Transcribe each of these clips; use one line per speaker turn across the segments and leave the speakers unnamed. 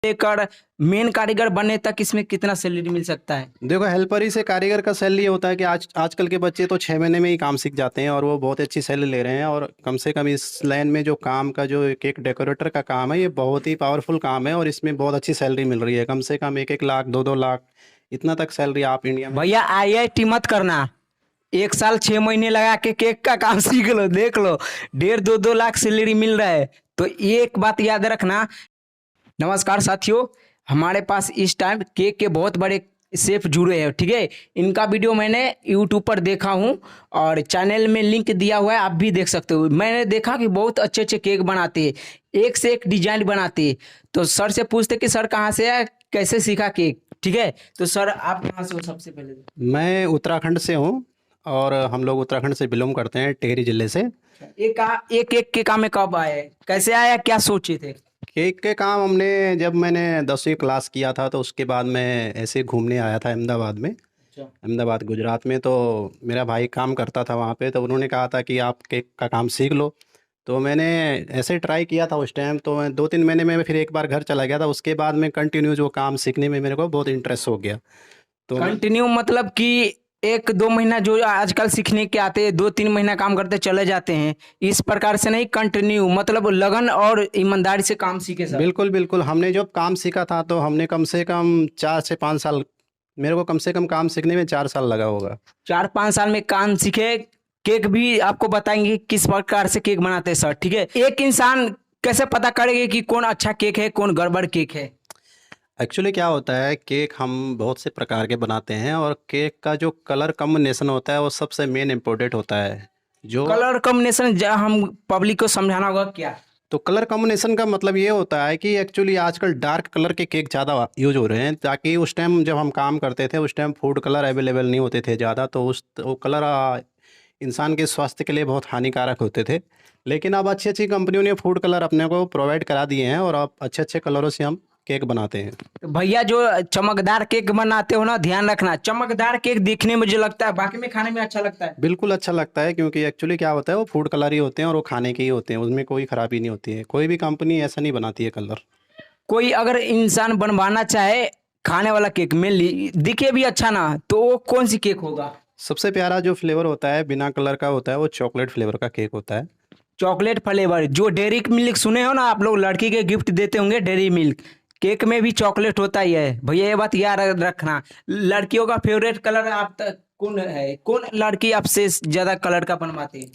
लेकर मेन कारीगर बनने तक इसमें कितना सैलरी मिल सकता है?
देखो, हेल्पर ही से कारीगर का सैलरी ये होता है कि आजकल के बच्चे तो 6 महीने में ही काम सीख जाते हैं और वो बहुत अच्छी सैलरी ले रहे हैं। और कम से कम इस लाइन में जो काम का जो एक डेकोरेटर का काम है, ये बहुत ही पावरफुल काम है और इसमें बहुत अच्छी सैलरी मिल रही है। कम से कम 1-1 लाख, 2-2 लाख, इतना तक सैलरी आप इंडिया में।
भैया IIT मत करना, 1 साल 6 महीने लगा के केक का काम सीख लो, देख लो 1.5-2 लाख सैलरी मिल रहा है। तो एक बात याद रखना। नमस्कार साथियों, हमारे पास इस टाइम केक के बहुत बड़े शेफ जुड़े हैं, ठीक है। इनका वीडियो मैंने यूट्यूब पर देखा हूँ और चैनल में लिंक दिया हुआ है, आप भी देख सकते हो। मैंने देखा कि बहुत अच्छे अच्छे केक बनाते हैं, एक से एक डिजाइन बनाते हैं। तो सर से पूछते कि सर कहाँ से है, कैसे सीखा केक, ठीक है। तो सर आप कहाँ से हो सबसे पहले?
मैं उत्तराखंड से हूँ और हम लोग उत्तराखंड से बिलोंग करते हैं, टिहरी जिले से।
एक एक के काम में कब आए, कैसे आया, क्या सोचे थे?
केक के काम हमने जब मैंने 10वीं क्लास किया था तो उसके बाद मैं ऐसे घूमने आया था अहमदाबाद में। अहमदाबाद गुजरात में, तो मेरा भाई काम करता था वहाँ पे, तो उन्होंने कहा था कि आप केक का काम सीख लो। तो मैंने ऐसे ट्राई किया था उस टाइम, तो मैं 2-3 महीने में फिर एक बार घर चला गया था। उसके बाद में कंटिन्यूज वो काम सीखने में मेरे को बहुत इंटरेस्ट हो गया। तो
कंटिन्यू मतलब कि 1-2 महीना जो आजकल सीखने के आते हैं, 2-3 महीना काम करते चले जाते हैं, इस प्रकार से नहीं, कंटिन्यू मतलब लगन और ईमानदारी से काम सीखे सर।
बिल्कुल बिल्कुल, हमने जब काम सीखा था तो हमने कम से कम 4 से 5 साल, मेरे को कम से कम काम सीखने में 4 साल लगा होगा।
4-5 साल में काम सीखे। केक भी आपको बताएंगे किस प्रकार से केक बनाते हैं सर, ठीक है। एक इंसान कैसे पता करेगा कि कौन अच्छा केक है, कौन गड़बड़ केक है?
एक्चुअली क्या होता है, केक हम बहुत से प्रकार के बनाते हैं और केक का जो कलर कॉम्बिनेशन होता है वो सबसे मेन इम्पोर्टेंट होता है। जो
कलर कॉम्बिनेशन हम पब्लिक को समझाना होगा क्या?
तो कलर कॉम्बिनेशन का मतलब ये होता है कि एक्चुअली आजकल डार्क कलर के केक ज़्यादा यूज हो रहे हैं, ताकि उस टाइम जब हम काम करते थे उस टाइम फूड कलर अवेलेबल नहीं होते थे ज़्यादा, तो वो कलर इंसान के स्वास्थ्य के लिए बहुत हानिकारक होते थे। लेकिन अब अच्छी अच्छी कंपनियों ने फूड कलर अपने को प्रोवाइड करा दिए हैं और अब अच्छे अच्छे कलरों से हम केक बनाते हैं।
तो भैया जो चमकदार केक बनाते हो ना, ध्यान रखना, चमकदार केक देखने में जो लगता है बाकी में खाने में अच्छा लगता है।
बिल्कुल अच्छा लगता है, क्योंकि एक्चुअली क्या होता है, वो फूड कलर ही होते हैं और वो खाने के ही होते हैं, उसमें कोई ख़राबी नहीं होती है। कोई भी कंपनी ऐसा नहीं बनाती है कलर।
कोई अगर इंसान बनवाना चाहे खाने वाला केक में दिखे भी अच्छा ना, तो वो कौन सी केक होगा?
सबसे प्यारा जो फ्लेवर होता है बिना कलर का होता है, वो चॉकलेट फ्लेवर का केक होता है।
चॉकलेट फ्लेवर, जो डेयरी मिल्क सुने हो ना आप लोग, लड़की के गिफ्ट देते होंगे डेयरी मिल्क, केक में भी चॉकलेट होता ही है भैया, ये बात याद रखना। लड़कियों का फेवरेट कलर आप तक कौन है, कौन लड़की आपसे ज्यादा कलर का बनवाती है?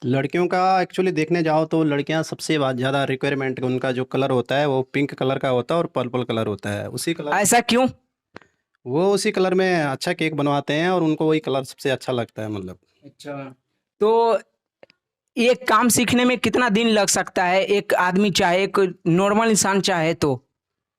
लड़कियों का एक्चुअली देखने जाओ तो लड़कियां सबसे ज़्यादा रिक्वायरमेंट उनका जो कलर होता है वो पिंक कलर का होता है और पर्पल कलर होता है। उसी कलर
ऐसा क्यों?
वो उसी कलर में अच्छा केक बनवाते हैं और उनको वही कलर सबसे अच्छा लगता है, मतलब।
अच्छा, तो ये काम सीखने में कितना दिन लग सकता है, एक आदमी चाहे, एक नॉर्मल इंसान चाहे तो?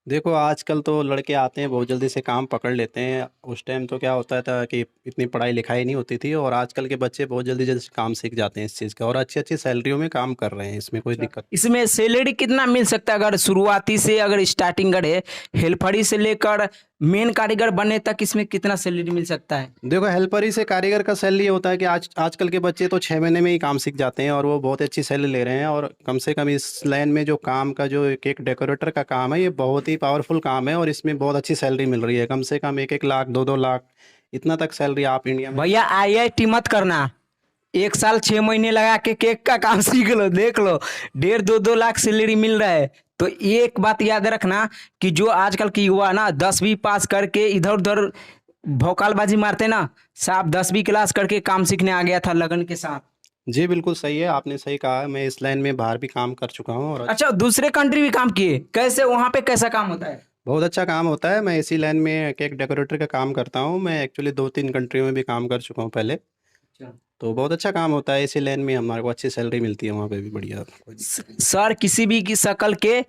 देखो, आजकल तो लड़के आते हैं बहुत जल्दी से काम पकड़ लेते हैं। उस टाइम तो क्या होता था कि इतनी पढ़ाई लिखाई नहीं होती थी और आजकल के बच्चे बहुत जल्दी जल्दी से काम सीख जाते हैं इस चीज़ का और अच्छी अच्छी सैलरियों में काम कर रहे हैं, इसमें कोई दिक्कत।
इसमें सैलरी कितना मिल सकता है अगर शुरुआती से, अगर स्टार्टिंग करे, हेल्परी से लेकर मेन कारीगर बनने तक, इसमें कितना सैलरी मिल सकता है?
देखो, हेल्पर ही से कारीगर का सैलरी होता है कि आजकल के बच्चे तो 6 महीने में ही काम सीख जाते हैं और वो बहुत अच्छी सैलरी ले रहे हैं। और कम से कम इस लाइन में जो काम का जो एक डेकोरेटर का काम है, ये बहुत ही पावरफुल काम है और इसमें बहुत अच्छी सैलरी मिल रही है। कम से कम 1-1 लाख, 2-2 लाख, इतना तक सैलरी आप इंडिया में।
भैया IIT मत करना, 1 साल 6 महीने लगा के केक का काम सीख लो, देख लो 1.5-2 लाख सैलरी मिल रहा है। तो एक बात याद रखना कि जो आजकल की युवा ना 10वीं पास करके इधर उधर भौकालबाजी मारते ना, साहब 10वीं क्लास करके काम सीखने आ गया था लगन के साथ।
जी बिल्कुल सही है, आपने सही कहा। मैं इस लाइन में बाहर भी काम कर चुका हूँ और
अच्छा, दूसरे कंट्री भी काम किए, कैसे, वहां पे कैसा काम होता है?
बहुत अच्छा काम होता है। मैं इसी लाइन में केक डेकोरेटर का काम करता हूँ। मैं एक्चुअली 2-3 कंट्री में भी काम कर चुका हूँ पहले,
अच्छा।
तो बहुत अच्छा काम होता है। इसी लाइन में हमारे को अच्छी सैलरी मिलती है वहाँ पे भी, बढ़िया।
सर किसी भी की शक्ल के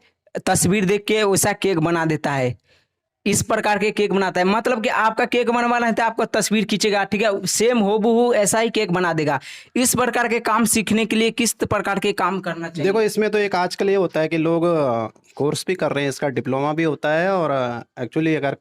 तस्वीर देख के वैसा केक बना देता है, इस प्रकार के केक बनाता है। मतलब कि आपका केक बनवाना है तो आपका तस्वीर खींचेगा, ठीक है, सेम हूबहू ऐसा ही केक बना देगा। इस प्रकार के काम सीखने के लिए किस प्रकार के काम करना चाहिए?
देखो इसमें तो एक आजकल ये होता है कि लोग कोर्स भी कर रहे हैं, इसका डिप्लोमा भी होता है। और एक्चुअली अगर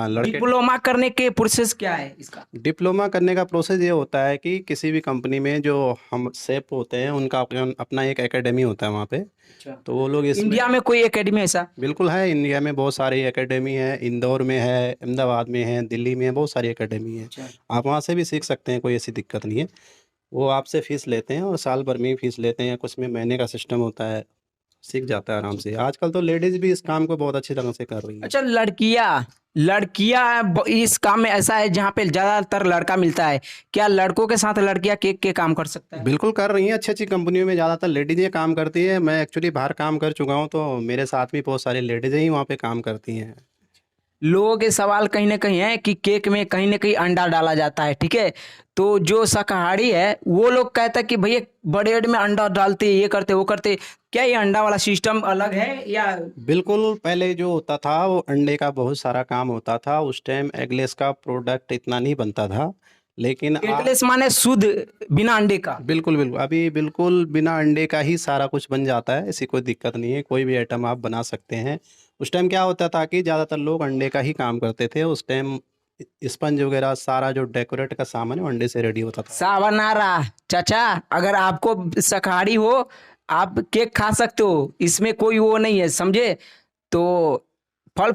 लड़के
डिप्लोमा करने के प्रोसेस क्या है इसका?
डिप्लोमा करने का प्रोसेस ये होता है कि किसी भी कंपनी में जो हम शेफ होते हैं उनका अपना एक एकेडमी होता है वहाँ पे।
अच्छा,
तो वो लोग इसमें
इंडिया में कोई एकेडमी ऐसा?
बिल्कुल है, इंडिया में बहुत सारी एकेडमी है, इंदौर में है, अहमदाबाद में है, दिल्ली में है, बहुत सारी एकेडमी है।
अच्छा,
आप वहाँ से भी सीख सकते हैं, कोई ऐसी दिक्कत नहीं है। वो आपसे फीस लेते हैं और साल भर में ही फीस लेते हैं, कुछ में महीने का सिस्टम होता है, सीख जाता है आराम से। आजकल तो लेडीज भी इस काम को बहुत अच्छी तरह से कर रही है।
अच्छा, लड़कियां लड़कियां इस काम में ऐसा है जहाँ पे ज्यादातर लड़का मिलता है, क्या लड़कों के साथ लड़कियां केक के काम कर सकता है?
बिल्कुल कर रही हैं, अच्छी अच्छी कंपनियों में ज़्यादातर लेडीज ही काम करती है। मैं एक्चुअली बाहर काम कर चुका हूँ, तो मेरे साथ भी बहुत सारी लेडीज ही वहाँ पे काम करती हैं।
लोगों के सवाल कहीं ना कहीं है कि केक में कहीं ना कहीं अंडा डाला जाता है, ठीक है, तो जो शाकाहारी है वो लोग कहता है कि भैया ब्रेड में अंडा डालते, ये करते वो करते, क्या ये अंडा वाला सिस्टम अलग है या?
बिल्कुल, पहले जो होता था वो अंडे का बहुत सारा काम होता था। उस टाइम एगलेस का प्रोडक्ट इतना नहीं बनता था, लेकिन
एगलेस माने शुद्ध बिना अंडे का?
बिल्कुल बिल्कुल, अभी बिल्कुल बिना अंडे का ही सारा कुछ बन जाता है, ऐसी कोई दिक्कत नहीं है, कोई भी आइटम आप बना सकते हैं। उस टाइम क्या होता था कि ज़्यादातर लोग अंडे का ही काम करते थे। उस टाइम स्पंज वगैरह सारा जो डेकोरेट का सामान है वो अंडे से रेडी होता था।
सावनारा चाचा, अगर आपको शाकाहारी हो आप केक खा सकते हो, इसमें कोई वो नहीं है, समझे? तो फल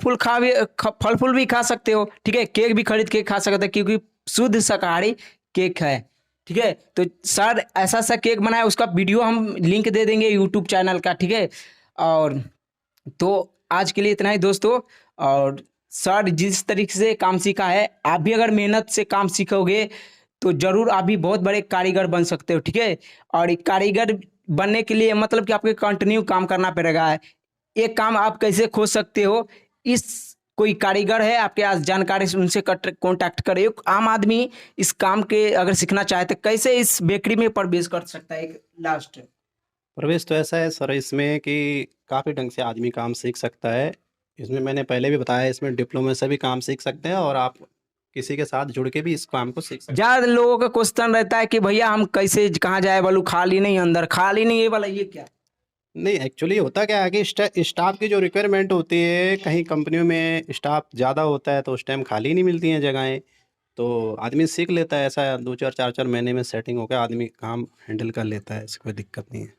फूल भी खा सकते हो, ठीक है, केक भी खरीद के खा सकते हो क्योंकि शुद्ध शाकाहारी केक है, ठीक है। तो सर ऐसा सा केक बनाया, उसका वीडियो हम लिंक दे देंगे यूट्यूब चैनल का, ठीक है। और तो आज के लिए इतना ही दोस्तों। और सर जिस तरीके से काम सीखा है, आप भी अगर मेहनत से काम सीखोगे तो जरूर आप भी बहुत बड़े कारीगर बन सकते हो, ठीक है। और एक कारीगर बनने के लिए मतलब कि आपको कंटिन्यू काम करना पड़ेगा। एक काम आप कैसे खोज सकते हो, इस कोई कारीगर है आपके पास जानकारी से उनसे कांटेक्ट करें। एक आम आदमी इस काम के अगर सीखना चाहे तो कैसे इस बेकरी में प्रवेश कर सकता है? एक लास्ट
प्रवेश तो ऐसा है सर इसमें कि काफ़ी ढंग से आदमी काम सीख सकता है। इसमें मैंने पहले भी बताया, इसमें डिप्लोमे से भी काम सीख सकते हैं और आप किसी के साथ जुड़ के भी इस काम को सीख सकते हैं।
ज्यादा लोगों का क्वेश्चन रहता है कि भैया हम कैसे कहाँ जाए, बोलू खाली नहीं, अंदर खाली नहीं, ये वाला ये क्या?
नहीं, एक्चुअली होता क्या है कि स्टाफ की जो रिक्वायरमेंट होती है, कहीं कंपनियों में स्टाफ ज़्यादा होता है तो उस टाइम खाली नहीं मिलती हैं जगहें, तो आदमी सीख लेता है। ऐसा 2-4 महीने में सेटिंग होकर आदमी काम हैंडल कर लेता है, ऐसी कोई दिक्कत नहीं है।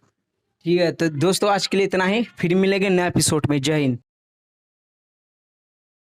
ठीक है, तो दोस्तों आज के लिए इतना ही, फिर मिलेंगे नए एपिसोड में। जय हिंद।